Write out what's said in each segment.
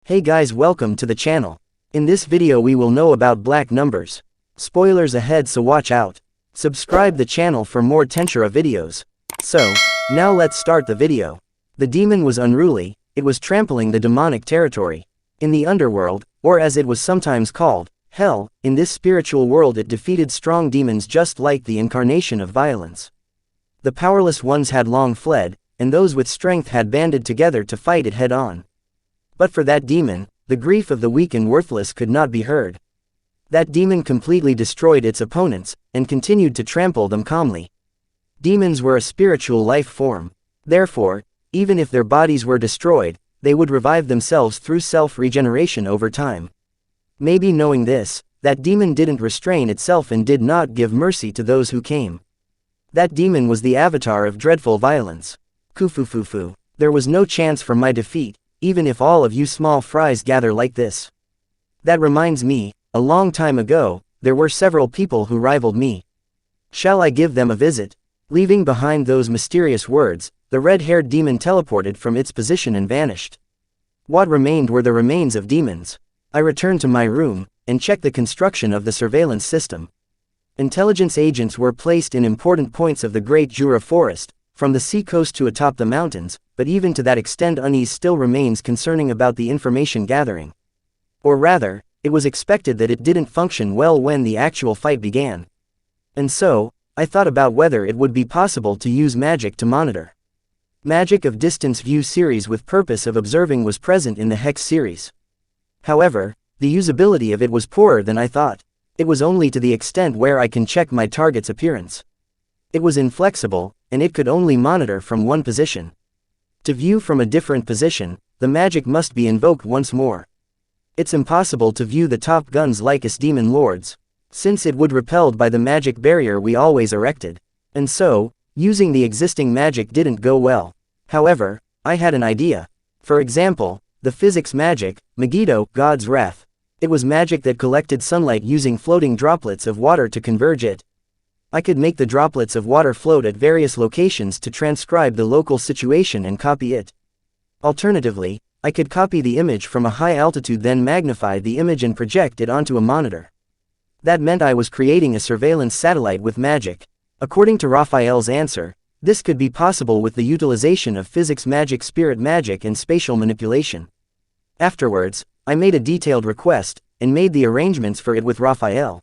Hey guys, welcome to the channel. In this video we will know about black numbers. Spoilers ahead, so watch out. Subscribe the channel for more Tensura videos. So, now let's start the video. The demon was unruly, it was trampling the demonic territory. In the underworld, or as it was sometimes called, hell, in this spiritual world it defeated strong demons just like the incarnation of violence. The powerless ones had long fled, and those with strength had banded together to fight it head-on. But for that demon, the grief of the weak and worthless could not be heard. That demon completely destroyed its opponents, and continued to trample them calmly. Demons were a spiritual life form. Therefore, even if their bodies were destroyed, they would revive themselves through self-regeneration over time. Maybe knowing this, that demon didn't restrain itself and did not give mercy to those who came. That demon was the avatar of dreadful violence. Kufufufu. There was no chance for my defeat, even if all of you small fries gather like this. That reminds me, a long time ago, there were several people who rivaled me. Shall I give them a visit? Leaving behind those mysterious words, the red-haired demon teleported from its position and vanished. What remained were the remains of demons. I returned to my room, and checked the construction of the surveillance system. Intelligence agents were placed in important points of the Great Jura Forest, from the sea coast to atop the mountains, but even to that extent unease still remains concerning about the information gathering. Or rather, it was expected that it didn't function well when the actual fight began. And so, I thought about whether it would be possible to use magic to monitor. Magic of distance view series with purpose of observing was present in the Hex series. However, the usability of it was poorer than I thought. It was only to the extent where I can check my target's appearance. It was inflexible, and it could only monitor from one position. To view from a different position, the magic must be invoked once more. It's impossible to view the top guns like us demon lords, since it would repelled by the magic barrier we always erected. And so, using the existing magic didn't go well. However, I had an idea. For example, the physics magic, Megiddo, God's Wrath. It was magic that collected sunlight using floating droplets of water to converge it. I could make the droplets of water float at various locations to transcribe the local situation and copy it. Alternatively, I could copy the image from a high altitude, then magnify the image and project it onto a monitor. That meant I was creating a surveillance satellite with magic. According to Raphael's answer, this could be possible with the utilization of physics magic, spirit magic, and spatial manipulation. Afterwards, I made a detailed request, and made the arrangements for it with Raphael.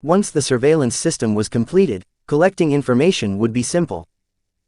Once the surveillance system was completed, collecting information would be simple.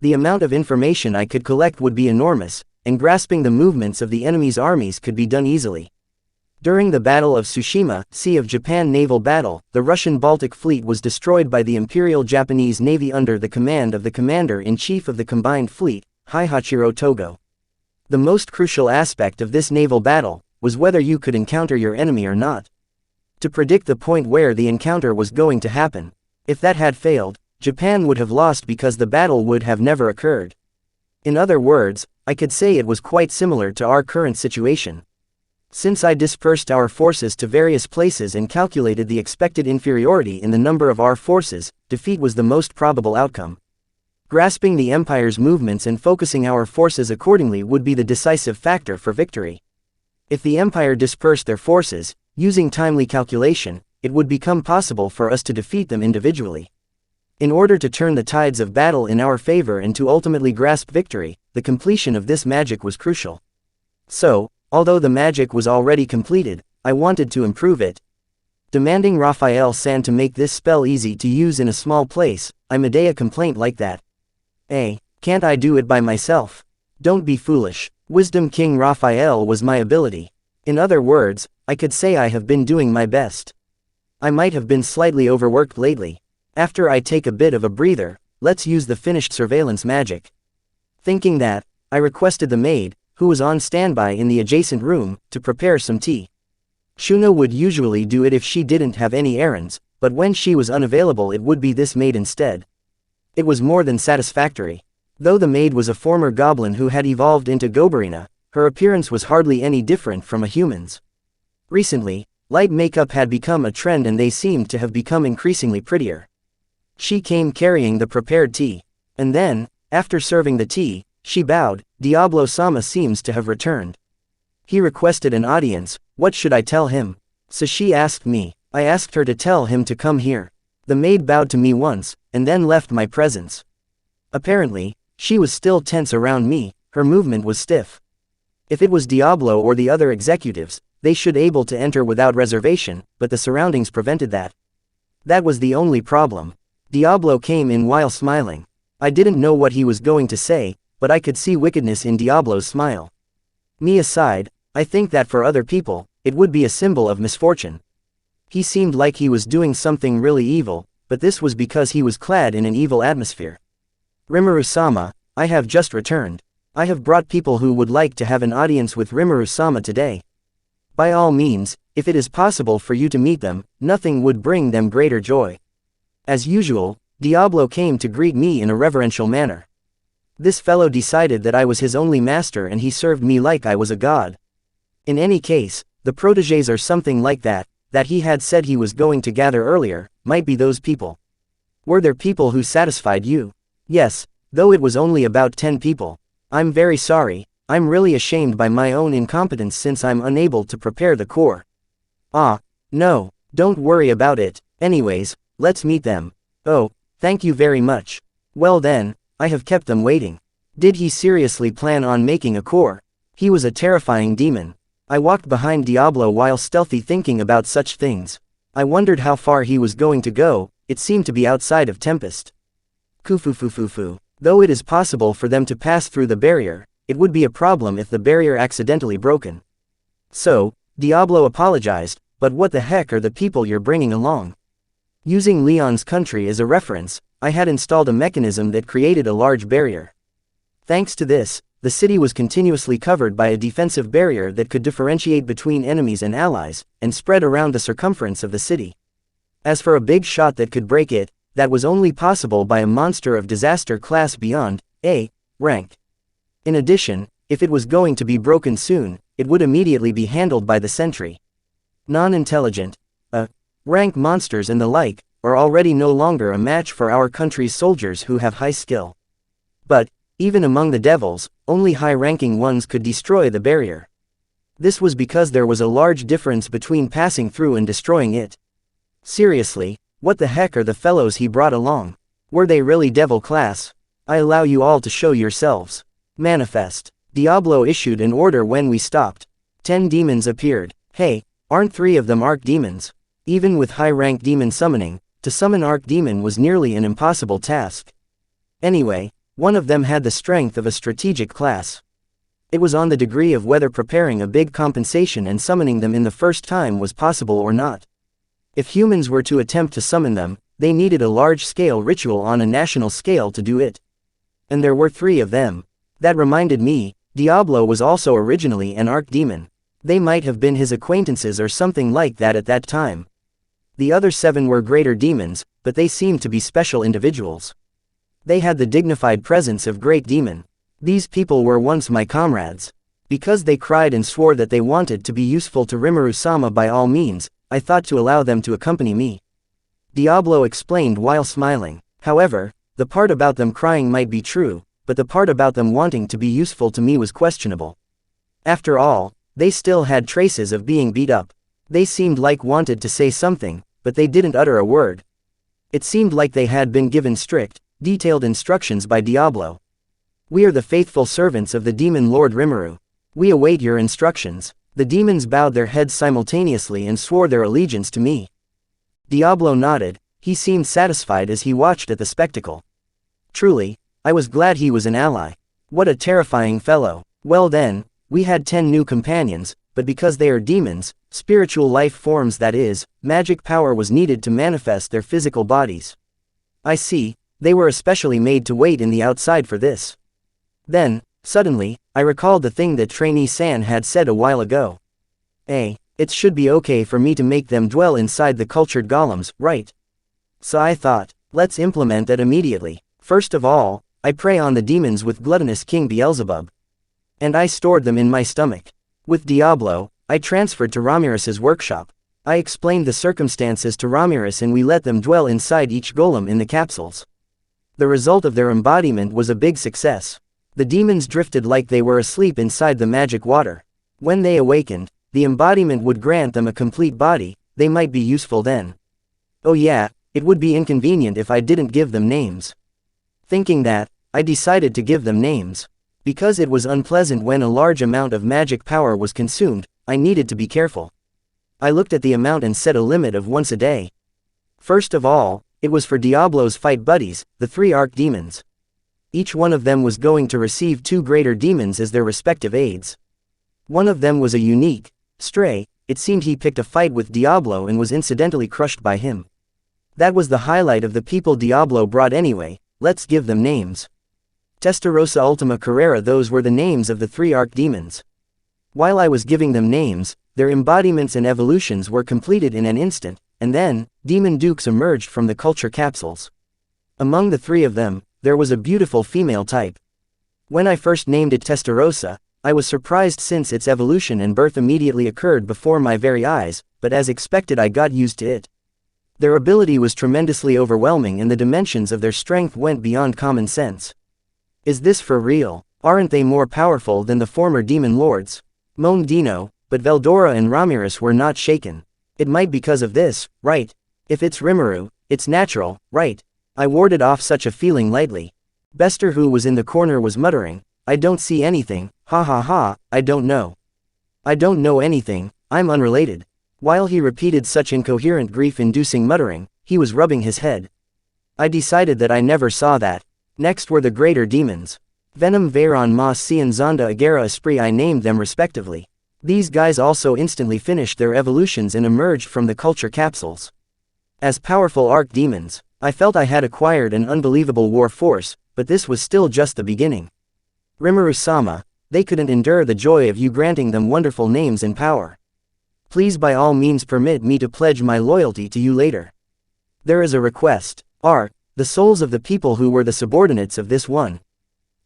The amount of information I could collect would be enormous, and grasping the movements of the enemy's armies could be done easily. During the Battle of Tsushima, Sea of Japan naval battle, the Russian Baltic Fleet was destroyed by the Imperial Japanese Navy under the command of the Commander-in-Chief of the Combined Fleet, Haihachiro Togo. The most crucial aspect of this naval battle was whether you could encounter your enemy or not. To predict the point where the encounter was going to happen. If that had failed, Japan would have lost because the battle would have never occurred. In other words, I could say it was quite similar to our current situation. Since I dispersed our forces to various places and calculated the expected inferiority in the number of our forces, defeat was the most probable outcome. Grasping the Empire's movements and focusing our forces accordingly would be the decisive factor for victory. If the Empire dispersed their forces, using timely calculation, it would become possible for us to defeat them individually. In order to turn the tides of battle in our favor and to ultimately grasp victory, the completion of this magic was crucial. So, although the magic was already completed, I wanted to improve it. Demanding Raphael-san to make this spell easy to use in a small place, I made a complaint like that. Can't I do it by myself? Don't be foolish. Wisdom King Raphael was my ability. In other words, I could say I have been doing my best. I might have been slightly overworked lately. After I take a bit of a breather, let's use the finished surveillance magic. Thinking that, I requested the maid, who was on standby in the adjacent room, to prepare some tea. Shuna would usually do it if she didn't have any errands, but when she was unavailable it would be this maid instead. It was more than satisfactory. Though the maid was a former goblin who had evolved into Gobarina, her appearance was hardly any different from a human's. Recently, light makeup had become a trend and they seemed to have become increasingly prettier. She came carrying the prepared tea. And then, after serving the tea, she bowed. Diablo-sama seems to have returned. He requested an audience. What should I tell him? So she asked me. I asked her to tell him to come here. The maid bowed to me once, and then left my presence. Apparently, she was still tense around me, her movement was stiff. If it was Diablo or the other executives, they should able to enter without reservation, but the surroundings prevented that. That was the only problem. Diablo came in while smiling. I didn't know what he was going to say, but I could see wickedness in Diablo's smile. Me aside, I think that for other people, it would be a symbol of misfortune. He seemed like he was doing something really evil, but this was because he was clad in an evil atmosphere. Rimuru-sama, I have just returned. I have brought people who would like to have an audience with Rimuru-sama today. By all means, if it is possible for you to meet them, nothing would bring them greater joy. As usual, Diablo came to greet me in a reverential manner. This fellow decided that I was his only master and he served me like I was a god. In any case, the protégés or something like that he had said he was going to gather earlier, might be those people. Were there people who satisfied you? Yes, though it was only about 10 people. I'm very sorry, I'm really ashamed by my own incompetence since I'm unable to prepare the core. Ah, no, don't worry about it. Anyways, let's meet them. Oh, thank you very much. Well then, I have kept them waiting. Did he seriously plan on making a core? He was a terrifying demon. I walked behind Diablo while stealthy thinking about such things. I wondered how far he was going to go, it seemed to be outside of Tempest. Kufufufufu. Though it is possible for them to pass through the barrier, it would be a problem if the barrier accidentally broken. So, Diablo apologized, but what the heck are the people you're bringing along? Using Leon's country as a reference, I had installed a mechanism that created a large barrier. Thanks to this, the city was continuously covered by a defensive barrier that could differentiate between enemies and allies, and spread around the circumference of the city. As for a big shot that could break it, that was only possible by a monster of disaster class beyond A rank. In addition, if it was going to be broken soon, it would immediately be handled by the sentry. Non-intelligent, rank monsters and the like, are already no longer a match for our country's soldiers who have high skill. But, even among the devils, only high-ranking ones could destroy the barrier. This was because there was a large difference between passing through and destroying it. Seriously, what the heck are the fellows he brought along? Were they really devil class? I allow you all to show yourselves. Manifest. Diablo issued an order when we stopped. 10 demons appeared. Hey, aren't 3 of them archdemons? Even with high-rank demon summoning, to summon archdemon was nearly an impossible task. Anyway, one of them had the strength of a strategic class. It was on the degree of whether preparing a big compensation and summoning them in the first time was possible or not. If humans were to attempt to summon them, they needed a large-scale ritual on a national scale to do it. And there were 3 of them. That reminded me, Diablo was also originally an archdemon. They might have been his acquaintances or something like that at that time. The other 7 were greater demons, but they seemed to be special individuals. They had the dignified presence of great demon. These people were once my comrades. Because they cried and swore that they wanted to be useful to Rimuru-sama by all means, I thought to allow them to accompany me. Diablo explained while smiling. However, the part about them crying might be true, but the part about them wanting to be useful to me was questionable. After all, they still had traces of being beat up. They seemed like wanted to say something, but they didn't utter a word. It seemed like they had been given strict, detailed instructions by Diablo. We are the faithful servants of the demon Lord Rimuru. We await your instructions. The demons bowed their heads simultaneously and swore their allegiance to me. Diablo nodded, he seemed satisfied as he watched at the spectacle. Truly, I was glad he was an ally. What a terrifying fellow. Well then, we had 10 new companions, but because they are demons, spiritual life forms that is, magic power was needed to manifest their physical bodies. I see, they were especially made to wait in the outside for this. Then, suddenly, I recalled the thing that Trainee-san had said a while ago. It should be okay for me to make them dwell inside the cultured golems, right? So I thought, let's implement that immediately. First of all, I prey on the demons with gluttonous King Beelzebub. And I stored them in my stomach. With Diablo, I transferred to Ramirez's workshop. I explained the circumstances to Ramirez and we let them dwell inside each golem in the capsules. The result of their embodiment was a big success. The demons drifted like they were asleep inside the magic water. When they awakened, the embodiment would grant them a complete body. They might be useful then. Oh yeah, it would be inconvenient if I didn't give them names. Thinking that, I decided to give them names. Because it was unpleasant when a large amount of magic power was consumed, I needed to be careful. I looked at the amount and set a limit of once a day. First of all, it was for Diablo's fight buddies, the 3 archdemons. Each one of them was going to receive 2 greater demons as their respective aids. One of them was a unique, Stray. It seemed he picked a fight with Diablo and was incidentally crushed by him. That was the highlight of the people Diablo brought anyway. Let's give them names. Testarossa Ultima Carrera. Those were the names of the 3 archdemons. While I was giving them names, their embodiments and evolutions were completed in an instant, and then, Demon Dukes emerged from the culture capsules. Among the 3 of them, there was a beautiful female type. When I first named it Testarossa, I was surprised since its evolution and birth immediately occurred before my very eyes, but as expected I got used to it. Their ability was tremendously overwhelming and the dimensions of their strength went beyond common sense. Is this for real? Aren't they more powerful than the former demon lords? Moaned Dino, but Veldora and Ramirez were not shaken. It might because of this, right? If it's Rimuru, it's natural, right? I warded off such a feeling lightly. Bester, who was in the corner, was muttering, I don't see anything, ha ha ha, I don't know. I don't know anything, I'm unrelated. While he repeated such incoherent grief-inducing muttering, he was rubbing his head. I decided that I never saw that. Next were the greater demons. Venom, Veyron, Moss, Cian, Zonda, Agera, Esprit. I named them respectively. These guys also instantly finished their evolutions and emerged from the culture capsules. As powerful archdemons, I felt I had acquired an unbelievable war force, but this was still just the beginning. Rimuru-sama, they couldn't endure the joy of you granting them wonderful names and power. Please by all means permit me to pledge my loyalty to you later. There is a request. The souls of the people who were the subordinates of this one.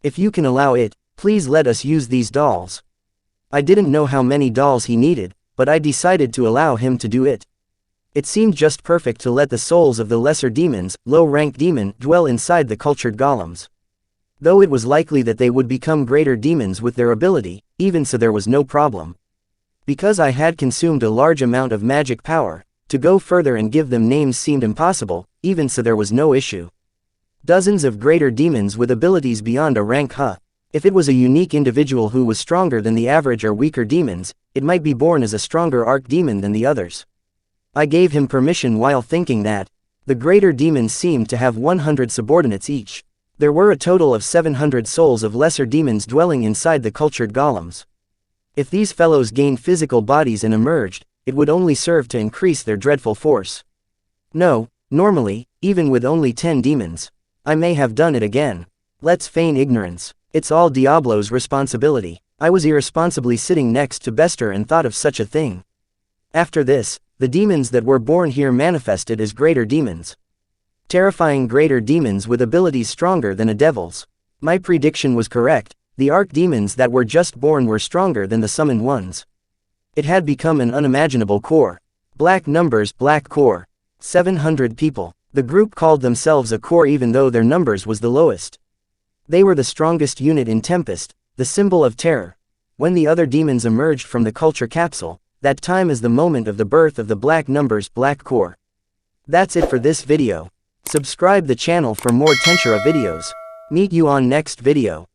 If you can allow it, please let us use these dolls. I didn't know how many dolls he needed, but I decided to allow him to do it. It seemed just perfect to let the souls of the lesser demons, low-rank demon, dwell inside the cultured golems. Though it was likely that they would become greater demons with their ability, even so there was no problem. Because I had consumed a large amount of magic power, to go further and give them names seemed impossible, even so there was no issue. Dozens of greater demons with abilities beyond a rank. If it was a unique individual who was stronger than the average or weaker demons, it might be born as a stronger archdemon than the others. I gave him permission while thinking that the greater demons seemed to have 100 subordinates each. There were a total of 700 souls of lesser demons dwelling inside the cultured golems. If these fellows gained physical bodies and emerged, it would only serve to increase their dreadful force. No, normally, even with only 10 demons, I may have done it again. Let's feign ignorance. It's all Diablo's responsibility. I was irresponsibly sitting next to Bester and thought of such a thing. After this, the demons that were born here manifested as greater demons. Terrifying greater demons with abilities stronger than a devil's. My prediction was correct, the archdemons that were just born were stronger than the summoned ones. It had become an unimaginable core. Black numbers, black core. 700 people. The group called themselves a core even though their numbers was the lowest. They were the strongest unit in Tempest, the symbol of terror. When the other demons emerged from the culture capsule, that time is the moment of the birth of the black numbers, black core. That's it for this video. Subscribe the channel for more Tensura videos. Meet you on next video.